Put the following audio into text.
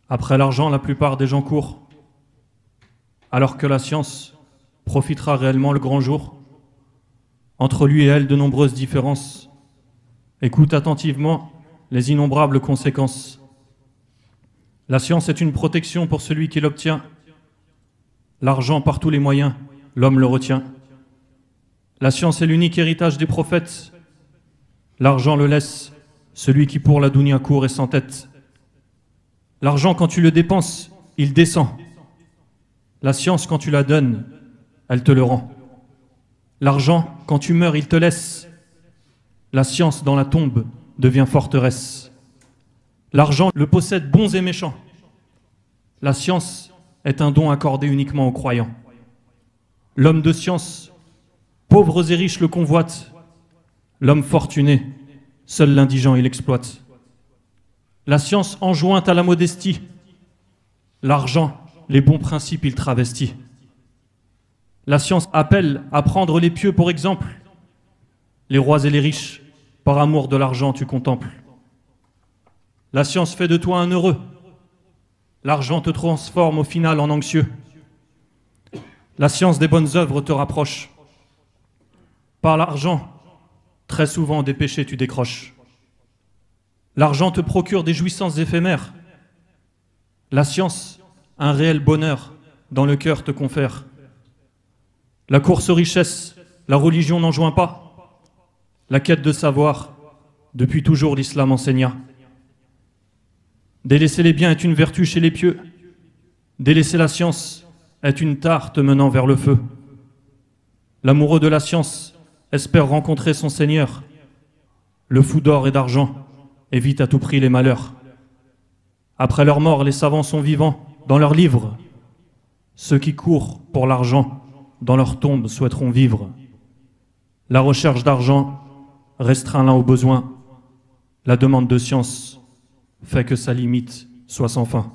Après l'argent, la plupart des gens courent, alors que la science profitera réellement le grand jour. Entre lui et elle, de nombreuses différences. Écoute attentivement les innombrables conséquences. La science est une protection pour celui qui l'obtient. L'argent, par tous les moyens, l'homme le retient. La science est l'unique héritage des prophètes. L'argent le laisse celui qui pour la dounia court et s'entête. L'argent, quand tu le dépenses, il descend. La science, quand tu la donnes, elle te le rend. L'argent, quand tu meurs, il te laisse. La science, dans la tombe, devient forteresse. L'argent le possède bons et méchants. La science est un don accordé uniquement aux croyants. L'homme de science, pauvres et riches le convoitent. L'homme fortuné, seul l'indigent il exploite. La science enjoint à la modestie. L'argent, les bons principes il travestit. La science appelle à prendre les pieux pour exemple. Les rois et les riches, par amour de l'argent tu contemples. La science fait de toi un heureux. L'argent te transforme au final en anxieux. La science des bonnes œuvres te rapproche. Par l'argent, très souvent des péchés tu décroches. L'argent te procure des jouissances éphémères. La science, un réel bonheur dans le cœur te confère. La course aux richesses, la religion n'en joint pas. La quête de savoir, depuis toujours l'islam enseigna. Délaisser les biens est une vertu chez les pieux. Délaisser la science est une tare te menant vers le feu. L'amoureux de la science espère rencontrer son Seigneur. Le fou d'or et d'argent évite à tout prix les malheurs. Après leur mort, les savants sont vivants dans leurs livres. Ceux qui courent pour l'argent, dans leur tombe, souhaiteront vivre. La recherche d'argent restreint l'un au besoin. La demande de science fait que sa limite soit sans fin.